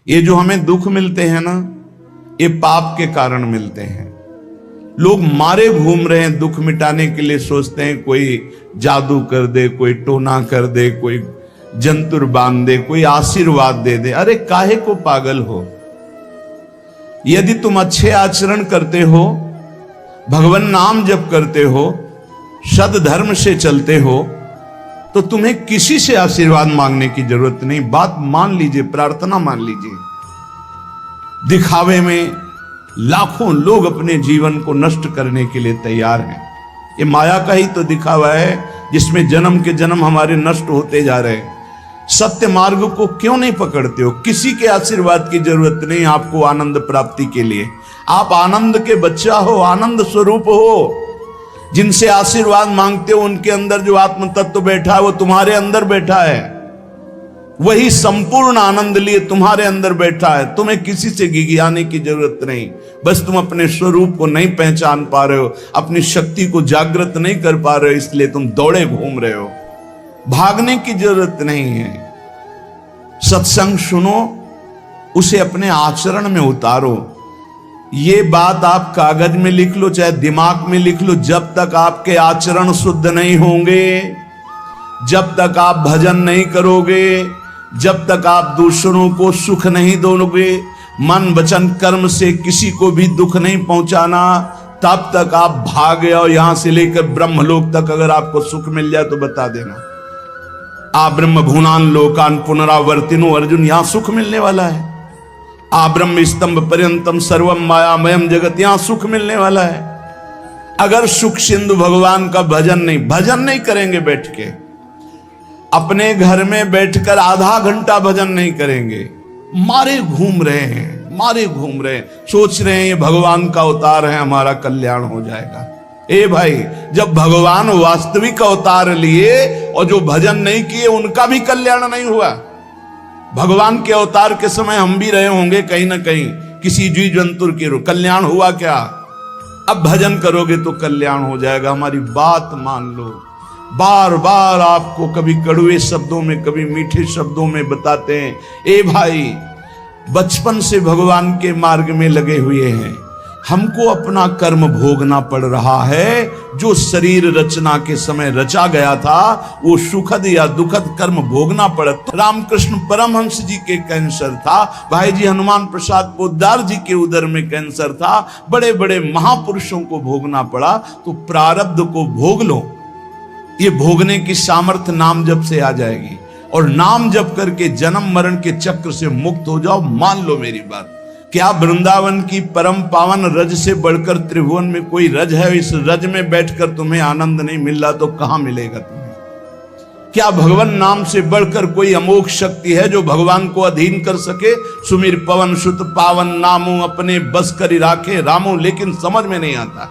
ये जो हमें दुख मिलते हैं ना, ये पाप के कारण मिलते हैं। लोग मारे घूम रहे हैं, दुख मिटाने के लिए सोचते हैं कोई जादू कर दे, कोई टोना कर दे, कोई जंतुर बांध दे, कोई आशीर्वाद दे दे। अरे काहे को पागल हो? यदि तुम अच्छे आचरण करते हो, भगवान नाम जप करते हो, सद धर्म से चलते हो, तो तुम्हें किसी से आशीर्वाद मांगने की जरूरत नहीं। बात मान लीजिए, प्रार्थना मान लीजिए। दिखावे में लाखों लोग अपने जीवन को नष्ट करने के लिए तैयार हैं। ये माया का ही तो दिखावा है जिसमें जन्म के जन्म हमारे नष्ट होते जा रहे हैं। सत्य मार्ग को क्यों नहीं पकड़ते हो? किसी के आशीर्वाद की जरूरत नहीं आपको आनंद प्राप्ति के लिए। आप आनंद के बच्चा हो, आनंद स्वरूप हो। जिनसे आशीर्वाद मांगते हो उनके अंदर जो आत्म तत्व बैठा है वो तुम्हारे अंदर बैठा है। वही संपूर्ण आनंद लिए तुम्हारे अंदर बैठा है। तुम्हें किसी से गिगियाने की जरूरत नहीं। बस तुम अपने स्वरूप को नहीं पहचान पा रहे हो, अपनी शक्ति को जागृत नहीं कर पा रहे हो, इसलिए तुम दौड़े घूम रहे हो। भागने की जरूरत नहीं है। सत्संग सुनो, उसे अपने आचरण में उतारो। ये बात आप कागज में लिख लो, चाहे दिमाग में लिख लो। जब तक आपके आचरण शुद्ध नहीं होंगे, जब तक आप भजन नहीं करोगे, जब तक आप दूसरों को सुख नहीं दोगे, मन वचन कर्म से किसी को भी दुख नहीं पहुंचाना, तब तक आप भागे। और यहां से लेकर ब्रह्मलोक तक अगर आपको सुख मिल जाए तो बता देना। आ ब्रह्म भुवनान लोकान पुनरावर्तिनो, अर्जुन यहां सुख मिलने वाला है। आ ब्रह्म स्तंभ पर्यंतम सर्वम मायामयम जगत, यहां सुख मिलने वाला है। अगर सुख सिंधु भगवान का भजन नहीं करेंगे, बैठ के अपने घर में बैठकर आधा घंटा भजन नहीं करेंगे, मारे घूम रहे हैं, सोच रहे हैं ये भगवान का अवतार है, हमारा कल्याण हो जाएगा। ए भाई, जब भगवान वास्तविक अवतार लिए और जो भजन नहीं किए उनका भी कल्याण नहीं हुआ। भगवान के अवतार के समय हम भी रहे होंगे कहीं ना कहीं, किसी जीव जंतु के कल्याण हुआ क्या? अब भजन करोगे तो कल्याण हो जाएगा। हमारी बात मान लो। बार बार आपको कभी कड़वे शब्दों में, कभी मीठे शब्दों में बताते हैं, ए भाई, बचपन से भगवान के मार्ग में लगे हुए हैं, हमको अपना कर्म भोगना पड़ रहा है। जो शरीर रचना के समय रचा गया था, वो सुखद या दुखद कर्म भोगना पड़ा। रामकृष्ण परमहंस जी के कैंसर था, भाई जी हनुमान प्रसाद पोद्दार जी के उदर में कैंसर था, बड़े बड़े महापुरुषों को भोगना पड़ा। तो प्रारब्ध को भोग लो। ये भोगने की सामर्थ्य नाम जप से आ जाएगी, और नाम जप करके जन्म मरण के चक्र से मुक्त हो जाओ। मान लो मेरी बात। क्या वृंदावन की परम पावन रज से बढ़कर त्रिभुवन में कोई रज है? इस रज में बैठकर तुम्हें आनंद नहीं मिल रहा तो कहां मिलेगा तुम्हें? क्या भगवान नाम से बढ़कर कोई अमोघ शक्ति है जो भगवान को अधीन कर सके? सुमिर पवन सुत पावन नामो, अपने बस कर राखे रामो। लेकिन समझ में नहीं आता।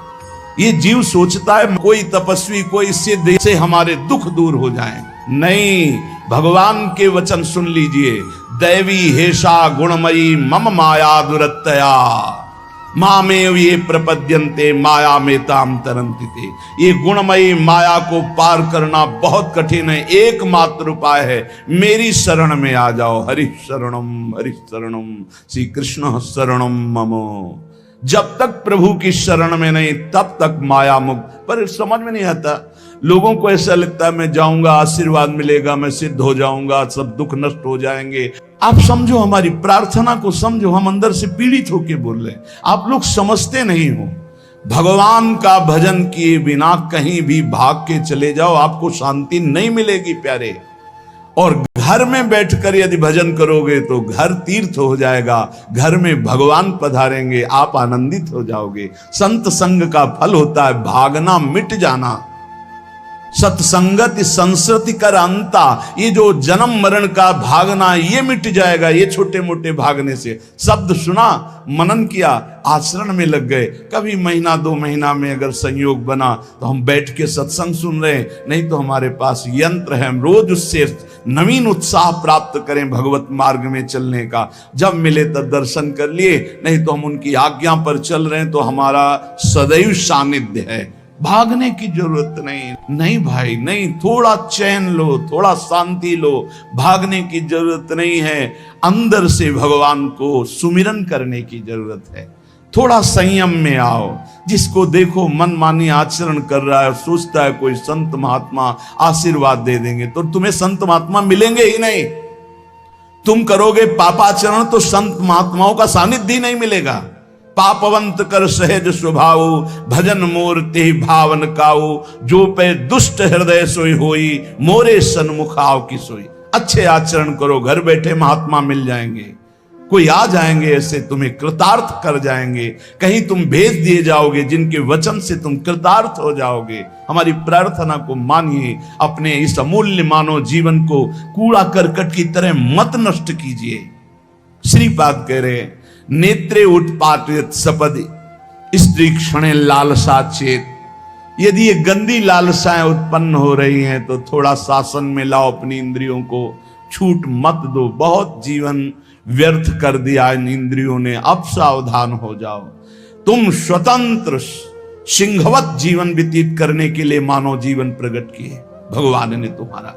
ये जीव सोचता है कोई तपस्वी, कोई सिद्ध से हमारे दुख दूर हो जाएं। नहीं, भगवान के वचन सुन लीजिए। दैवी हेषा गुणमयी मम माया दुरत्तया, मामेव ये प्रपद्यन्ते माया में ताम तरन्ति। ये गुणमयी माया को पार करना बहुत कठिन है। एकमात्र उपाय है, मेरी शरण में आ जाओ। हरि शरणम श्री कृष्ण शरणम मम। जब तक प्रभु की शरण में नहीं, तब तक माया मुक्त। पर समझ में नहीं आता। लोगों को ऐसा लगता है मैं जाऊंगा, आशीर्वाद मिलेगा, मैं सिद्ध हो जाऊंगा, सब दुख नष्ट हो जाएंगे। आप समझो, हमारी प्रार्थना को समझो। हम अंदर से पीड़ित होके बोल रहे हैं, आप लोग समझते नहीं हो। भगवान का भजन किए बिना कहीं भी भाग के चले जाओ, आपको शांति नहीं मिलेगी प्यारे। और घर में बैठकर यदि भजन करोगे तो घर तीर्थ हो जाएगा। घर में भगवान पधारेंगे, आप आनंदित हो जाओगे। संत संग का फल होता है भागना, मिट जाना। सत्संगति संस्कृति कर अंता, ये जो जन्म मरण का भागना, ये मिट जाएगा। ये छोटे मोटे भागने से, शब्द सुना, मनन किया, आचरण में लग गए। कभी महीना 2 महीना में अगर संयोग बना तो हम बैठ के सत्संग सुन रहे हैं, नहीं तो हमारे पास यंत्र है, हम रोज उससे नवीन उत्साह प्राप्त करें भगवत मार्ग में चलने का। जब मिले तब दर्शन कर लिए, नहीं तो हम उनकी आज्ञा पर चल रहे हैं तो हमारा सदैव सानिध्य है। भागने की जरूरत नहीं। नहीं भाई नहीं, थोड़ा चैन लो, थोड़ा शांति लो, भागने की जरूरत नहीं है। अंदर से भगवान को सुमिरन करने की जरूरत है। थोड़ा संयम में आओ। जिसको देखो मनमानी आचरण कर रहा है, सोचता है कोई संत महात्मा आशीर्वाद दे देंगे, तो तुम्हें संत महात्मा मिलेंगे ही नहीं। तुम करोगे पापाचरण तो संत महात्माओं का सानिध्य ही नहीं मिलेगा। पापवंत कर सहज स्वभाव, भजन मोर ते भावन काऊ, जो पे दुष्ट हृदय सोई होई, मोरे सन्मुख आओ की सोई। अच्छे आचरण करो, घर बैठे महात्मा मिल जाएंगे, कोई आ जाएंगे ऐसे, तुम्हें कृतार्थ कर जाएंगे। कहीं तुम भेज दिए जाओगे जिनके वचन से तुम कृतार्थ हो जाओगे। हमारी प्रार्थना को मानिए, अपने इस अमूल्य मानव जीवन को कूड़ा करकट की तरह मत नष्ट कीजिए। श्रीपाद कह रहे, नेत्रे उत्पाटित सपदि स्त्री क्षणे लालसा चेत। यदि ये गंदी लालसाएं उत्पन्न हो रही हैं तो थोड़ा शासन में लाओ अपनी इंद्रियों को, छूट मत दो। बहुत जीवन व्यर्थ कर दिया इन इंद्रियों ने, अब सावधान हो जाओ। तुम स्वतंत्र सिंहवत जीवन व्यतीत करने के लिए मानव जीवन प्रकट किए भगवान ने तुम्हारा।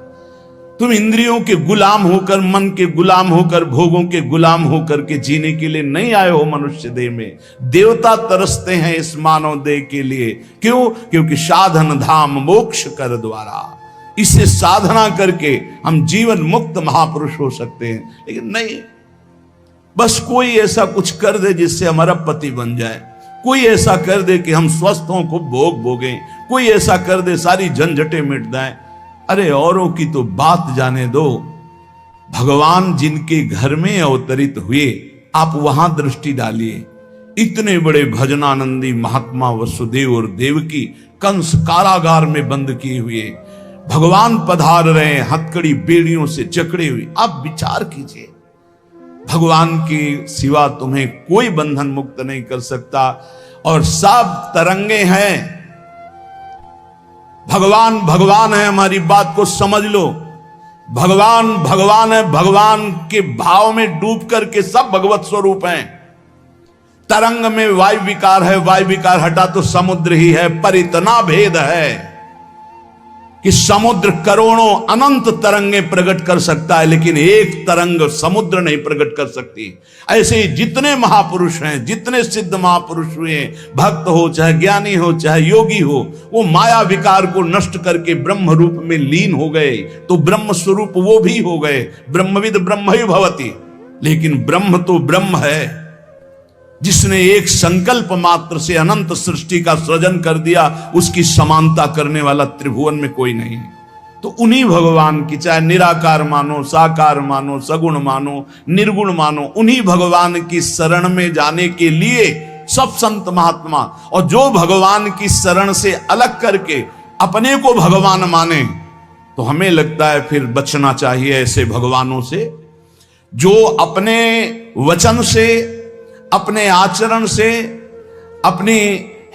तुम इंद्रियों के गुलाम होकर, मन के गुलाम होकर, भोगों के गुलाम होकर के जीने के लिए नहीं आए हो मनुष्य देह में। देवता तरसते हैं इस मानव देह के लिए। क्यों? क्योंकि साधन धाम मोक्ष कर द्वारा, इससे साधना करके हम जीवन मुक्त महापुरुष हो सकते हैं। लेकिन नहीं, बस कोई ऐसा कुछ कर दे जिससे हमारा पति बन जाए, कोई ऐसा कर दे कि हम स्वस्थ हों, को भोग भोगें, कोई ऐसा कर दे सारी झंझटें मिट जाएं। अरे औरों की तो बात जाने दो, भगवान जिनके घर में अवतरित हुए आप वहां दृष्टि डालिए। इतने बड़े भजनानंदी महात्मा वसुदेव और देवकी कंस कारागार में बंद किए हुए भगवान पधार रहे हैं, हथकड़ी बेड़ियों से जकड़े हुए। आप विचार कीजिए, भगवान के सिवा तुम्हें कोई बंधन मुक्त नहीं कर सकता। और सब तरंगे हैं, भगवान भगवान है, हमारी बात को समझ लो। भगवान भगवान है, भगवान के भाव में डूब करके सब भगवत स्वरूप हैं। तरंग में वायु विकार है, वायु विकार हटा तो समुद्र ही है। पर इतना भेद है कि समुद्र करोड़ों अनंत तरंगे प्रकट कर सकता है, लेकिन एक तरंग समुद्र नहीं प्रकट कर सकती। ऐसे ही जितने महापुरुष हैं, जितने सिद्ध महापुरुष हुए, भक्त हो चाहे ज्ञानी हो चाहे योगी हो, वो माया विकार को नष्ट करके ब्रह्म रूप में लीन हो गए, तो ब्रह्म स्वरूप वो भी हो गए। ब्रह्मविद ब्रह्म ही भवति। लेकिन ब्रह्म तो ब्रह्म है, जिसने एक संकल्प मात्र से अनंत सृष्टि का सृजन कर दिया, उसकी समानता करने वाला त्रिभुवन में कोई नहीं है। तो उन्हीं भगवान की, चाहे निराकार मानो, साकार मानो, सगुण मानो, निर्गुण मानो, उन्हीं भगवान की शरण में जाने के लिए सब संत महात्मा, और जो भगवान की शरण से अलग करके अपने को भगवान माने, तो हमें लगता है फिर बचना चाहिए ऐसे भगवानों से, जो अपने वचन से, अपने आचरण से, अपनी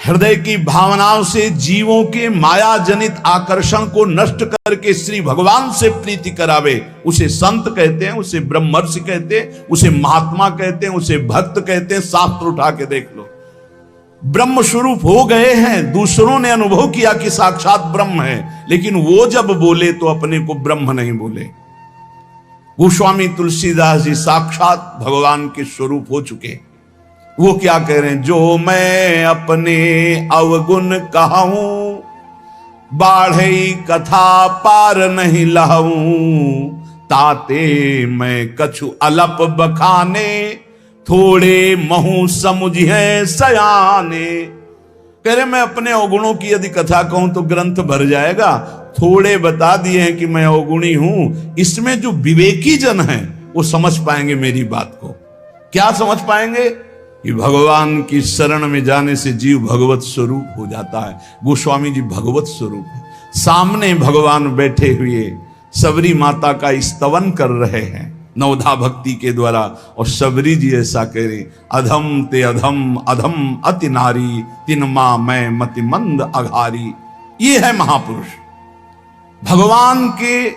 हृदय की भावनाओं से जीवों के माया जनित आकर्षण को नष्ट करके श्री भगवान से प्रीति करावे। उसे संत कहते हैं, उसे ब्रह्मर्षि कहते हैं, उसे महात्मा कहते हैं, उसे भक्त कहते हैं। शास्त्र उठा के देख लो, ब्रह्म स्वरूप हो गए हैं। दूसरों ने अनुभव किया कि साक्षात ब्रह्म है, लेकिन वो जब बोले तो अपने को ब्रह्म नहीं बोले। गोस्वामी तुलसीदास जी साक्षात भगवान के स्वरूप हो चुके। वो क्या कह रहे हैं? जो मैं अपने अवगुण कहूं, बाढ़े कथा पार नहीं लहूं, ताते मैं कछु अलप बखाने, थोड़े महू समुझे सयाने। कह रहे मैं अपने अवगुणों की यदि कथा कहूं तो ग्रंथ भर जाएगा। थोड़े बता दिए हैं कि मैं अवगुणी हूं, इसमें जो विवेकी जन हैं वो समझ पाएंगे मेरी बात को। क्या समझ पाएंगे? कि भगवान की शरण में जाने से जीव भगवत स्वरूप हो जाता है। गोस्वामी जी भगवत स्वरूप है, सामने भगवान बैठे हुए सबरी माता का स्तवन कर रहे हैं नवधा भक्ति के द्वारा। और सबरी जी ऐसा कह रहे, अधम ते अधम, अधम अति नारी, तिन मां मैं मति मंद अघारी। ये है महापुरुष, भगवान के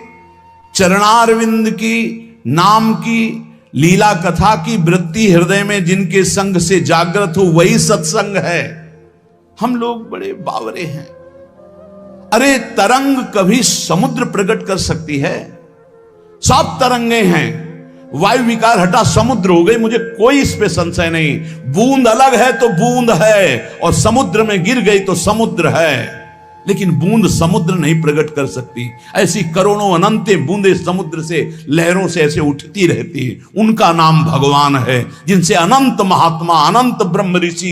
चरणारविंद की नाम की लीला कथा की वृत्ति हृदय में जिनके संग से जागृत हो, वही सत्संग है। हम लोग बड़े बावरे हैं, अरे तरंग कभी समुद्र प्रकट कर सकती है? सब तरंगे हैं, वायु विकार हटा समुद्र हो गई, मुझे कोई इस पे संशय नहीं। बूंद अलग है तो बूंद है, और समुद्र में गिर गई तो समुद्र है, लेकिन बूंद समुद्र नहीं प्रकट कर सकती। ऐसी करोड़ों अनंत बूंदे समुद्र से लहरों से ऐसे उठती रहती, उनका नाम भगवान है, जिनसे अनंत महात्मा, अनंत ब्रह्म ऋषि